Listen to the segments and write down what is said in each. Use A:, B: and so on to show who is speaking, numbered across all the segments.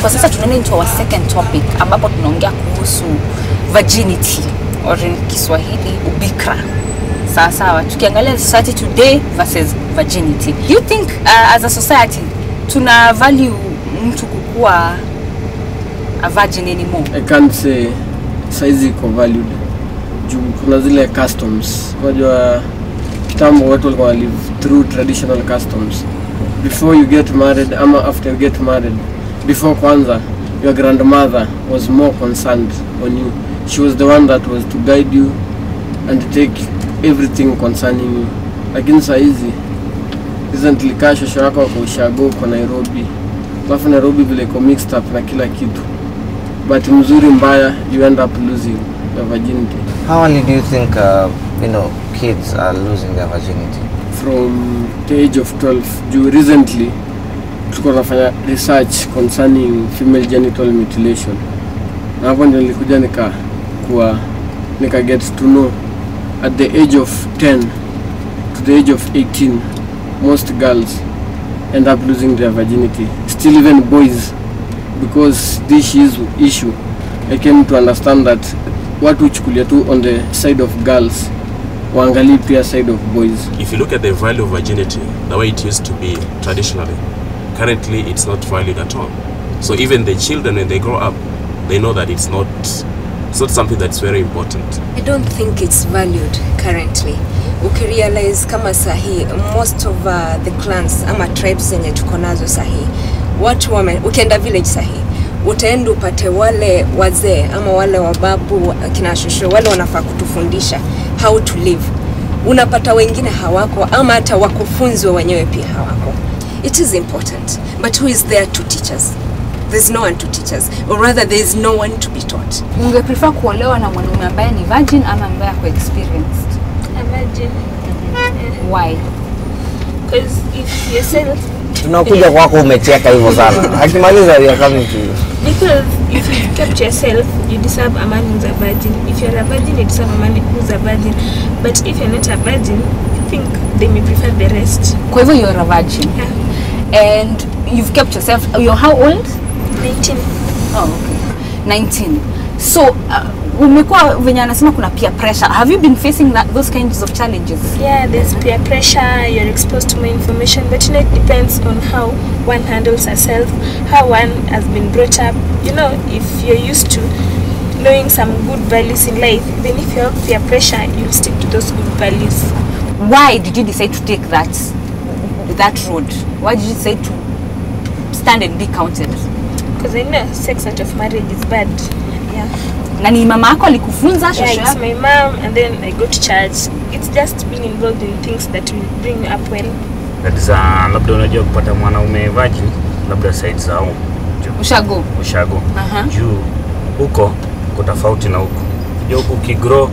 A: Kwa sasa tunaenda into our second topic ambapo tunaongea kuhusu virginity or in Kiswahili ubikra. Sawa, tukiangalia society today versus virginity. Do you think as a society tuna value mtu kukua a virgin anymore?
B: I can't say size iko valued. Kuna zile customs. Unajua kitambo watu walikuwa live through traditional customs. Before you get married ama after you get married, before kwanza, your grandmother was more concerned on you. She was the one that was to guide you and to take everything concerning you. Lakini saa hizi recently shosho yako kwa ushago kwa Nairobi. Alafu Nairobi vile iko mixed up na kila kitu. But mzuri mbaya, you end up losing your virginity.
C: How early do you think kids are losing their virginity?
B: From the age of 12. Recently tulikuwa tunafanya research concerning female genital mutilation. Na hapo ndio nilikuja nika get to know at the age of 10 to the age of 18 most girls end up losing their virginity. Still even boys, because this issue I came to understand that what huchukulia tu on the side of girls waangalie pia side of boys.
D: If you look at the value of virginity, the way it used to be traditionally, currently it's not valued at all. So even the children, when they grow up, they know that it's not something that's very important.
E: I don't think it's valued currently. Ukirealize kama sahi, most of the clans ama tribes zenye tuko nazo sahi, watu ukienda village sahi, utaenda upate wale wazee ama wale wababu kina shosho wale wanafaa kutufundisha how to live. Unapata wengine hawako ama hata wakufunzi wenyewe pia hawako. It is important, but who is there to teach us? There's no one to teach us, or rather there's no one to be taught.
A: Unge prefer kuolewa na mwanaume ambaye ni virgin ama ambaye ako experienced?
F: A virgin.
A: Why?
F: Because if yourself
C: tunakuja kwako umecheka hivyo sana. Akimaliza we are coming to you.
F: Because if you kept yourself, you deserve a man who's a virgin. If you're a virgin, you deserve a man who's a virgin. But if you're not a virgin, I think they may prefer the rest.
A: Kwa hivyo you're a virgin.
F: Yeah.
A: And you've kept yourself. You're how old?
F: 19.
A: Oh, okay. 19. So umekuwa venye anasema kuna peer pressure. Have you been facing those kinds of challenges?
F: Yeah, there's peer pressure, you're exposed to more information, but it depends on how one handles herself, how one has been brought up. If you're used to knowing some good values in life, then if you have peer pressure, you'll stick to those good values.
A: Why did you decide to take that road? Why did you decide to stand and be counted?
F: Because I know sex out of marriage is bad. Yeah.
A: Na ni mama yako alikufunza shosho?
F: Yeah, it's my mom, and then I go to church. It's just being involved in things that will bring you up well.
G: Kadiza labda unajua kupata mwanaume virgin labda side zao. Ushago. Juu huko tofauti na huko. Juu huko ukigrow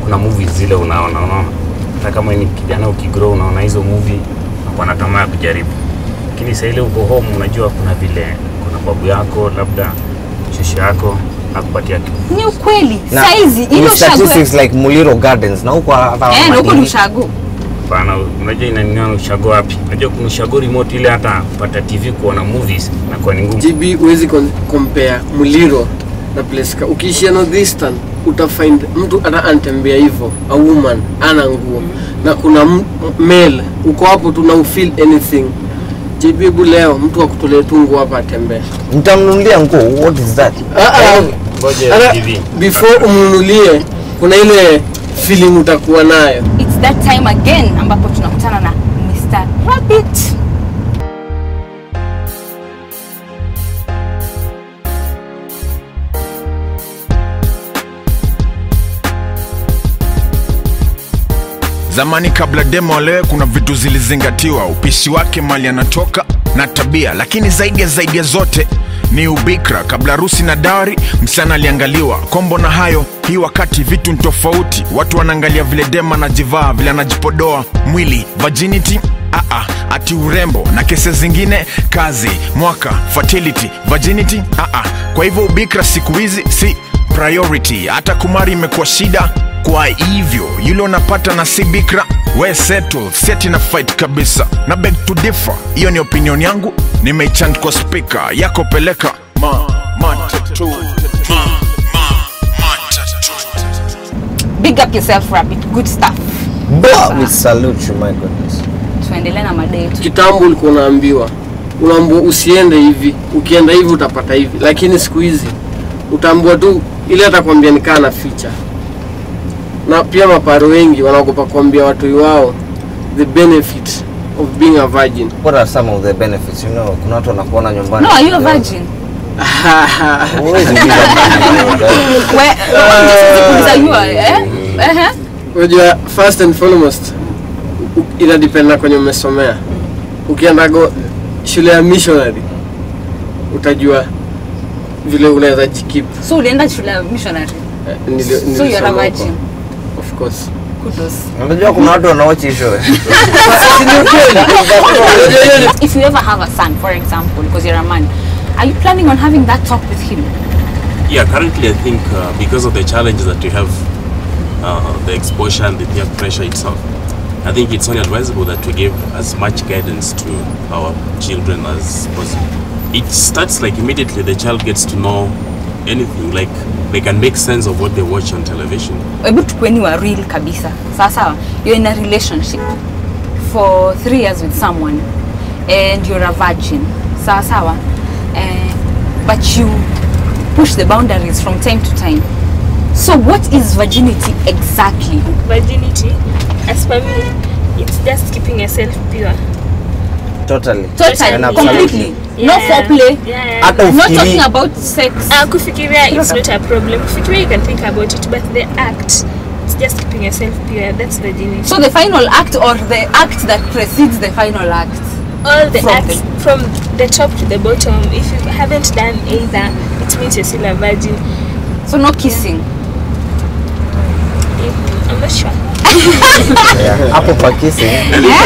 G: kuna movies zile unaona. Hata kama ni kijana ukigrow unaona hizo movie na tamaa ya kujaribu. Lakini sasa ile uko home unajua kuna vile kuna babu yako labda shosho yako nakupatia kitu.
A: Ni ukweli. Saizi ile
C: statistics like Muliro Gardens na huko hata
A: na huko ni ushago.
G: Bana unajua inaniona ushago wapi? Unajua kuna ushago remote ile hata kupata TV kuona movies na kwa ni ngumu.
B: GB huwezi compare Muliro na place ukiishia northeastern utafind mtu anatembea hivyo, a woman ana nguo na kuna male uko hapo tuna feel anything. JB leo mtu akutolea tungu hapa atembea.
C: Mtamnunulia nguo, what is that?
B: Before umnunulie kuna ile feeling utakuwa nayo.
A: It's that time again ambapo tunakutana na Mr. Rabbit.
H: Zamani kabla demo alewe kuna vitu zilizingatiwa, upishi wake, mali anatoka na tabia, lakini zaidi ya zote ni ubikra. Kabla harusi na dawari msana aliangaliwa. Kombo na hayo hii wakati vitu tofauti, watu wanaangalia vile dema anajivaa, vile anajipodoa mwili, virginity ati urembo, na kesi zingine kazi, mwaka, fertility, virginity Kwa hivyo ubikra siku hizi si priority, hata kumari imekuwa shida. Kwa hivyo yule unapata na si bikra we settle, seti na fight kabisa. Na beg to differ, hiyo ni opinion yangu, nimeichant kwa speaker yako peleka. Matatu.
A: Big up yourself, Rabbit. Good stuff.
C: We salute you, my goodness.
A: Tuendelee na mada yetu.
B: Kitambo ulikuwa unaambiwa usiende hivi, ukienda hivi utapata hivi, lakini siku hizi utaambiwa tu ile atakwambia nikaa na feature. Na pia maparo wengi wanaogopa kuambia watu wao the benefit of being a virgin.
C: What are some of the benefits? You know, kuna watu wanakuona nyumbani.
A: No, are you a virgin?
B: Where first and foremost ina depend na kwenye umesomea. Ukienda shule ya missionary utajua vile unaweza jikeep.
A: So ulienda shule ya missionary? So you're a virgin?
B: Of course.
A: Kudos.
C: Unajua kuna watu wanaochi show.
A: If you ever have a son, for example, because you're a man, are you planning on having that talk with him?
D: Yeah, currently I think because of the challenges that we have, the exposure and the peer pressure itself, I think it's only advisable that we give as much guidance to our children as possible. It starts like immediately the child gets to know anything, like they can make sense of what they watch on television.
A: But when you are real kabisa, sasa you're in a relationship for 3 years with someone and you're a virgin, sasa but you push the boundaries from time to time. So what is virginity exactly?
F: Virginity, as for me, it's just keeping yourself pure.
C: Totally.
A: Completely.
F: Yeah.
A: No foreplay.
F: Yeah.
A: Not talking about sex.
F: Kufikiria, it's not a problem. Kufikiria, you can think about it, but the act, it's just keeping yourself pure. That's virginity.
A: So the final act or the act that precedes the final act?
F: All the acts from the top to the bottom. If you haven't done either, it means you're still a virgin.
A: So no kissing?
F: I'm not sure.
C: Apple for kissing.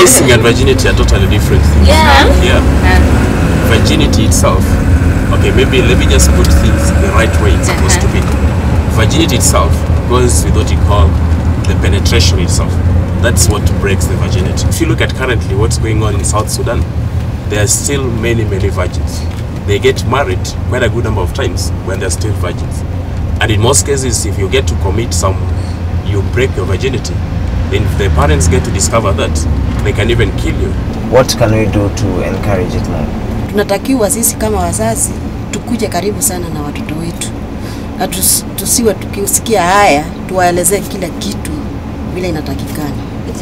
D: Kissing and virginity are totally different things. Yeah. Virginity itself, okay, maybe let me just put things the right way it's supposed to be. Virginity itself goes with what you call the penetration itself. That's what breaks the virginity. If you look at currently what's going on in South Sudan, there are still many virgins. They get married quite a good number of times when they're still virgins. And in most cases, if you get to commit you break your virginity, then if the parents get to discover that, they can even kill you.
C: What can we do to encourage it more?
I: Tunatakiwa sisi kama wazazi tukuje karibu sana na watoto wetu. Na tusiwe tukisikia haya tuwaelezee kila kitu vile inatakikana.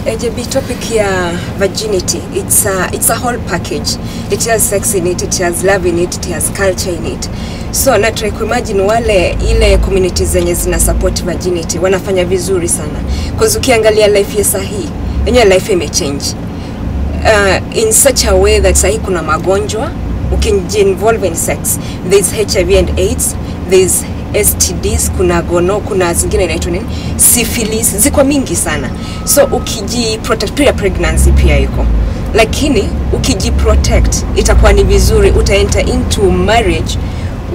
E: AJB topic ya virginity, it's a whole package. It has sex in it, it has love in it, it has culture in it. So na try kuimagine wale ile communities zenye zina support virginity wanafanya vizuri sana. Because ukiangalia life ya sahi, yenye life imechange. In such a way that sahi kuna magonjwa, ukinjinvolve in sex. There's HIV and AIDS, there's STDs, kuna gono, kuna zingine inaitwa nini? Syphilis, ziko mingi sana. So ukijiprotect, pia pregnancy pia iko. Lakini ukijiprotect itakuwa ni vizuri, utaenter into marriage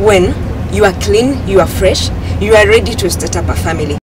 E: when you are clean, you are fresh, you are ready to start up a family.